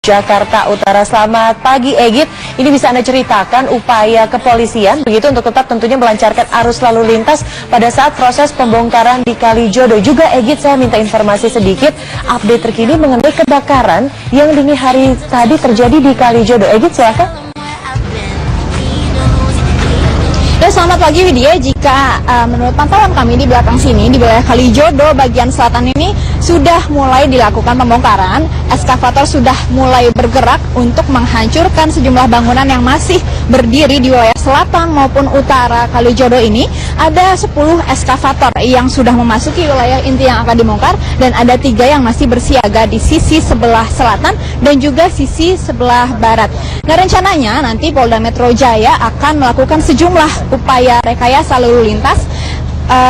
Jakarta Utara. Selamat pagi Egit, ini bisa Anda ceritakan upaya kepolisian begitu untuk tetap tentunya melancarkan arus lalu lintas pada saat proses pembongkaran di Kalijodo. Juga Egit, saya minta informasi sedikit update terkini mengenai kebakaran yang dini hari tadi terjadi di Kalijodo. Egit, silakan. Ya, selamat pagi Widya. Jika menurut pantauan kami di belakang sini di wilayah Kalijodo bagian selatan ini sudah mulai dilakukan pembongkaran. Eskavator sudah mulai bergerak untuk menghancurkan sejumlah bangunan yang masih berdiri di wilayah selatan maupun utara Kalijodo ini. Ada 10 eskavator yang sudah memasuki wilayah inti yang akan dibongkar dan ada 3 yang masih bersiaga di sisi sebelah selatan dan juga sisi sebelah barat. Nah, rencananya nanti Polda Metro Jaya akan melakukan sejumlah upaya rekayasa lalu lintas.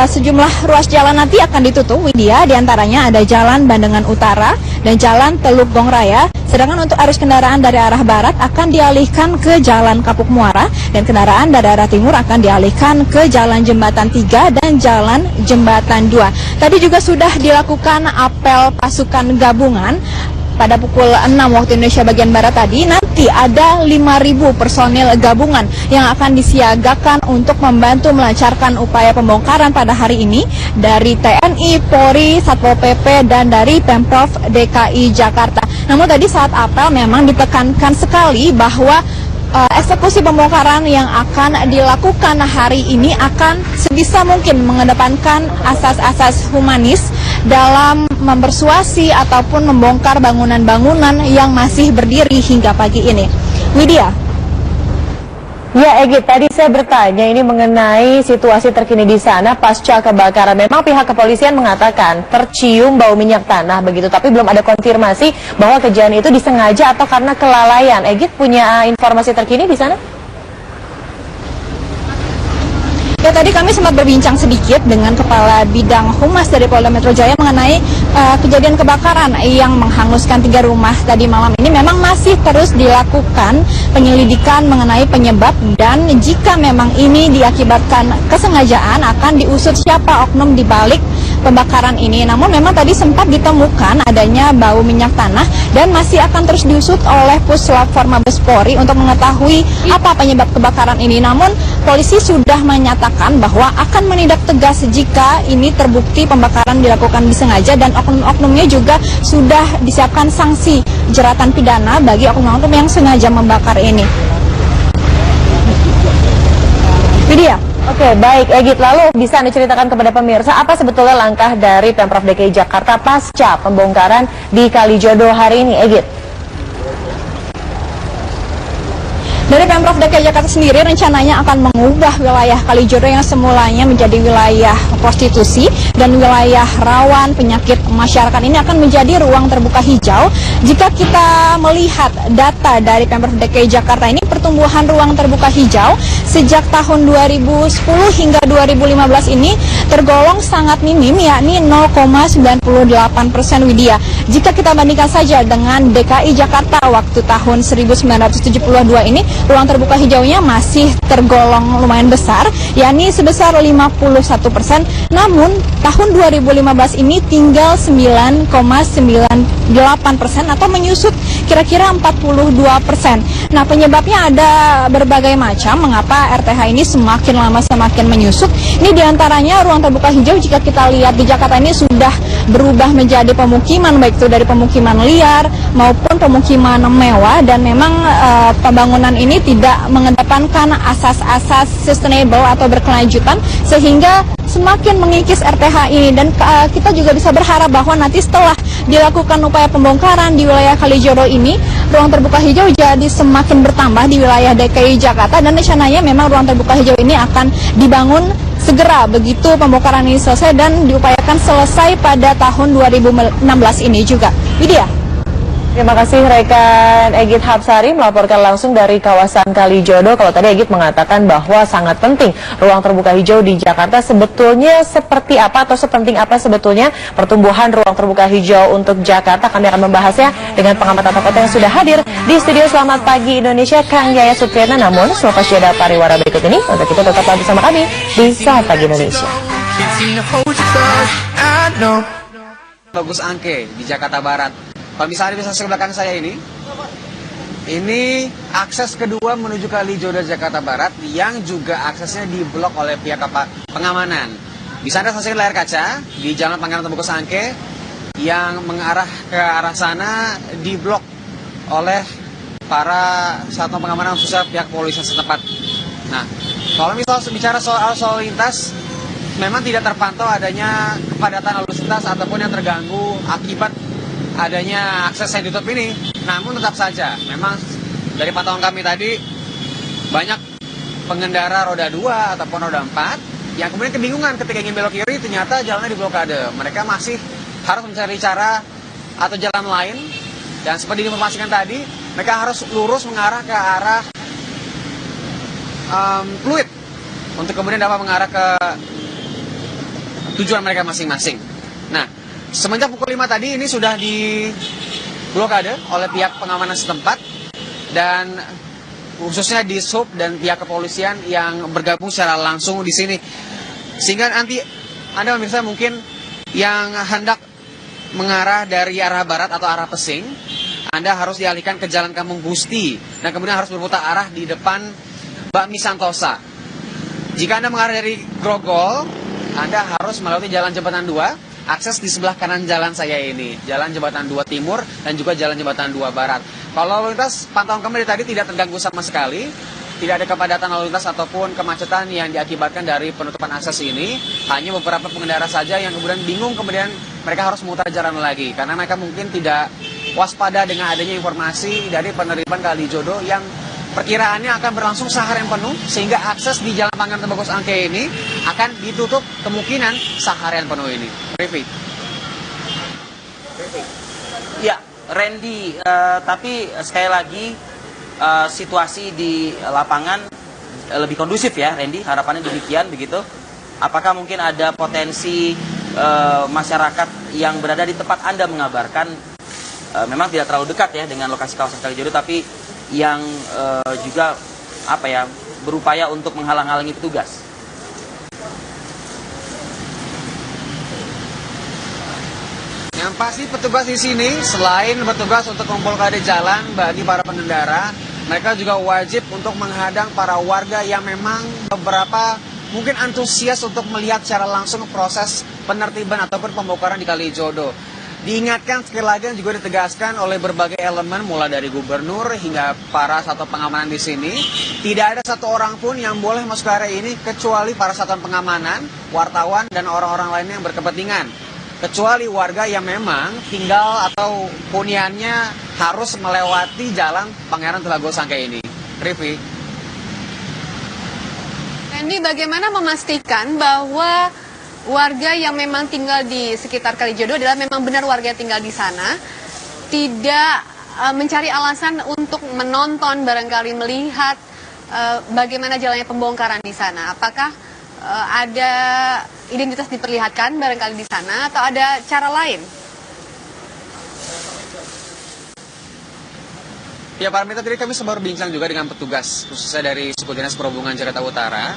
Sejumlah ruas jalan nanti akan ditutup, Widya. Di antaranya ada Jalan Bandengan Utara dan Jalan Teluk Gong Raya. Sedangkan untuk arus kendaraan dari arah barat akan dialihkan ke Jalan Kapuk Muara dan kendaraan dari arah timur akan dialihkan ke Jalan Jembatan 3 dan Jalan Jembatan 2. Tadi juga sudah dilakukan apel pasukan gabungan pada pukul 6 waktu Indonesia bagian Barat tadi. Nanti ada 5.000 personil gabungan yang akan disiagakan untuk membantu melancarkan upaya pembongkaran pada hari ini dari TNI, Polri, Satpol PP, dan dari Pemprov DKI Jakarta. Namun tadi saat apel memang ditekankan sekali bahwa eksekusi pembongkaran yang akan dilakukan hari ini akan sebisa mungkin mengedepankan asas-asas humanis dalam mempersuasi ataupun membongkar bangunan-bangunan yang masih berdiri hingga pagi ini. Widya. Ya Egit, tadi saya bertanya ini mengenai situasi terkini di sana pasca kebakaran. Memang pihak kepolisian mengatakan tercium bau minyak tanah begitu, tapi belum ada konfirmasi bahwa kejadian itu disengaja atau karena kelalaian. Egit punya informasi terkini di sana? Ya, tadi kami sempat berbincang sedikit dengan Kepala Bidang Humas dari Polda Metro Jaya mengenai kejadian kebakaran yang menghanguskan 3 rumah tadi malam ini. Memang masih terus dilakukan penyelidikan mengenai penyebab dan jika memang ini diakibatkan kesengajaan akan diusut siapa oknum di balik pembakaran ini. Namun memang tadi sempat ditemukan adanya bau minyak tanah dan masih akan terus diusut oleh Puslap Forma Mabes Polri untuk mengetahui apa penyebab kebakaran ini. Namun polisi sudah menyatakan bahwa akan menindak tegas jika ini terbukti pembakaran dilakukan disengaja dan oknum-oknumnya juga sudah disiapkan sanksi jeratan pidana bagi oknum-oknum yang sengaja membakar ini. Widya. Oke, baik Egit, lalu bisa Anda ceritakan kepada pemirsa apa sebetulnya langkah dari Pemprov DKI Jakarta pasca pembongkaran di Kalijodo hari ini, Egit? Dari Pemprov DKI Jakarta sendiri rencananya akan mengubah wilayah Kalijodo yang semulanya menjadi wilayah prostitusi dan wilayah rawan penyakit masyarakat ini akan menjadi ruang terbuka hijau. Jika kita melihat data dari Pemprov DKI Jakarta ini, pertumbuhan ruang terbuka hijau sejak tahun 2010 hingga 2015 ini tergolong sangat minim, yakni 0,98% Widya. Jika kita bandingkan saja dengan DKI Jakarta waktu tahun 1972 ini, ruang terbuka hijaunya masih tergolong lumayan besar, yakni sebesar 51%. Namun tahun 2015 ini tinggal 9,98% atau menyusut kira-kira 42%. Nah, penyebabnya ada berbagai macam mengapa RTH ini semakin lama semakin menyusut. Ini diantaranya ruang terbuka hijau jika kita lihat di Jakarta ini sudah berubah menjadi pemukiman, baik itu dari pemukiman liar maupun pemukiman mewah, dan memang pembangunan ini tidak mengedepankan asas-asas sustainable atau berkelanjutan sehingga semakin mengikis RTH ini. Dan kita juga bisa berharap bahwa nanti setelah dilakukan upaya pembongkaran di wilayah Kalijodo ini, ruang terbuka hijau jadi semakin bertambah di wilayah DKI Jakarta dan rencananya memang ruang terbuka hijau ini akan dibangun segera begitu pembongkaran ini selesai dan diupayakan selesai pada tahun 2016 ini juga. Widya. Terima kasih rekan Egit Hapsari melaporkan langsung dari kawasan Kalijodo. Kalau tadi Egit mengatakan bahwa sangat penting ruang terbuka hijau di Jakarta, sebetulnya seperti apa atau sepenting apa sebetulnya pertumbuhan ruang terbuka hijau untuk Jakarta? Kami akan membahasnya dengan pengamat tata kota yang sudah hadir di studio. Selamat pagi Indonesia, Kang Yaya Supriyatna. Namun selepas jeda pariwara berikut ini, untuk itu tetaplah bersama kami di Selamat Pagi Indonesia. Bagus Angke di Jakarta Barat. Kalau misalnya bisa ke belakang saya ini akses kedua menuju Kalijodo Jakarta Barat yang juga aksesnya diblok oleh pihak pengamanan. Bisa Anda saksikan layar kaca di Jalan Pangeran Temboko Sangke yang mengarah ke arah sana diblok oleh para satuan pengamanan khususnya pihak polisi setempat. Nah, kalau misal bicara soal lintas, memang tidak terpantau adanya kepadatan lalu lintas ataupun yang terganggu akibat adanya akses yang ditutup ini. Namun tetap saja, memang dari pantauan kami tadi banyak pengendara roda 2 ataupun roda 4 yang kemudian kebingungan ketika ingin belok kiri, ternyata jalannya diblokade. Mereka masih harus mencari cara atau jalan lain, dan seperti diinformasikan tadi, mereka harus lurus mengarah ke arah Pluit untuk kemudian dapat mengarah ke tujuan mereka masing-masing. Nah, semenjak pukul 5 tadi ini sudah diblokade oleh pihak pengamanan setempat dan khususnya di SUB dan pihak kepolisian yang bergabung secara langsung di sini. Sehingga nanti Anda pemirsa mungkin yang hendak mengarah dari arah barat atau arah Pesing, Anda harus dialihkan ke Jalan Kampung Gusti dan kemudian harus berputar arah di depan Bakmi Santosa. Jika Anda mengarah dari Grogol, Anda harus melewati Jalan Jembatan 2. Akses di sebelah kanan jalan saya ini, Jalan Jembatan 2 Timur dan juga Jalan Jembatan 2 Barat. Kalau lalu lintas, pantauan kami tadi tidak terganggu sama sekali. Tidak ada kepadatan lalu lintas ataupun kemacetan yang diakibatkan dari penutupan akses ini. Hanya beberapa pengendara saja yang kemudian bingung, kemudian mereka harus memutar jalan lagi. Karena mereka mungkin tidak waspada dengan adanya informasi dari penerimaan Kalijodo yang perkiraannya akan berlangsung seharian penuh, sehingga akses di Jalan Pangeran Temboko Sangke ini akan ditutup kemungkinan seharian penuh ini. Revie. Ya, Randy, tapi sekali lagi situasi di lapangan lebih kondusif ya, Randy. Harapannya demikian begitu. Apakah mungkin ada potensi masyarakat yang berada di tempat Anda mengabarkan memang tidak terlalu dekat ya dengan lokasi kawasan Kalijodo, tapi yang juga berupaya untuk menghalang-halangi petugas? Yang pasti petugas di sini selain bertugas untuk memblokade jalan bagi para pengendara, mereka juga wajib untuk menghadang para warga yang memang beberapa mungkin antusias untuk melihat secara langsung proses penertiban ataupun pembongkaran di Kalijodo. Diingatkan sekali lagi dan juga ditegaskan oleh berbagai elemen, mulai dari gubernur hingga para satuan pengamanan di sini, tidak ada satu orang pun yang boleh masuk ke area ini kecuali para satuan pengamanan, wartawan, dan orang-orang lainnya yang berkepentingan. Kecuali warga yang memang tinggal atau huniannya harus melewati Jalan Pangeran Temboko Sangke ini. Revie. Randy, bagaimana memastikan bahwa warga yang memang tinggal di sekitar Kalijodo adalah memang benar warga yang tinggal di sana, tidak mencari alasan untuk menonton, barangkali melihat bagaimana jalannya pembongkaran di sana? Apakah ada identitas diperlihatkan barangkali di sana atau ada cara lain? Ya, para mitra, tadi kami sempat berbincang juga dengan petugas, khususnya dari Suku Dinas Perhubungan Jakarta Utara.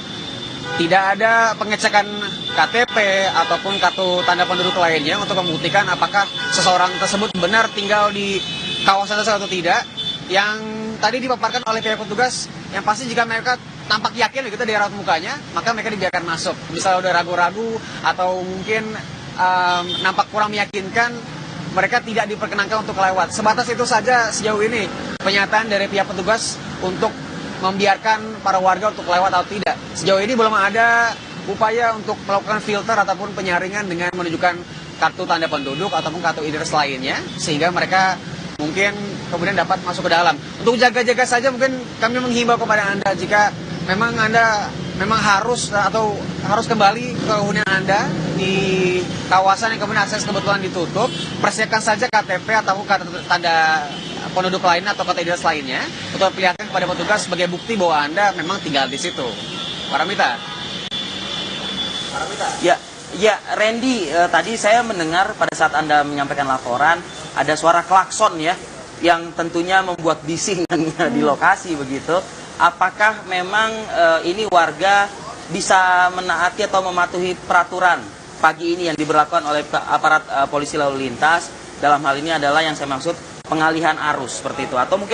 Tidak ada pengecekan KTP ataupun kartu tanda penduduk lainnya untuk membuktikan apakah seseorang tersebut benar tinggal di kawasan tersebut atau tidak. Yang tadi dipaparkan oleh pihak petugas, yang pasti jika mereka tampak yakin begitu dari raut mukanya, maka mereka dibiarkan masuk. Misalnya udah ragu-ragu atau mungkin nampak kurang meyakinkan, mereka tidak diperkenankan untuk lewat. Sebatas itu saja sejauh ini pernyataan dari pihak petugas untuk membiarkan para warga untuk lewat atau tidak. Sejauh ini belum ada upaya untuk melakukan filter ataupun penyaringan dengan menunjukkan kartu tanda penduduk ataupun kartu identitas lainnya, sehingga mereka mungkin kemudian dapat masuk ke dalam. Untuk jaga-jaga saja mungkin kami menghimbau kepada Anda, jika memang Anda harus kembali ke hunian Anda di kawasan yang kemudian akses kebetulan ditutup, persiapkan saja KTP ataupun kartu tanda penduduk lainnya atau kota identitas lainnya untuk perlihatkan kepada petugas sebagai bukti bahwa Anda memang tinggal di situ. Paramita. Ya, Randy, tadi saya mendengar pada saat Anda menyampaikan laporan ada suara klakson ya, yang tentunya membuat bising di lokasi begitu. Apakah memang ini warga bisa menaati atau mematuhi peraturan pagi ini yang diberlakukan oleh aparat polisi lalu lintas dalam hal ini adalah yang saya maksud pengalihan arus seperti itu, atau mungkin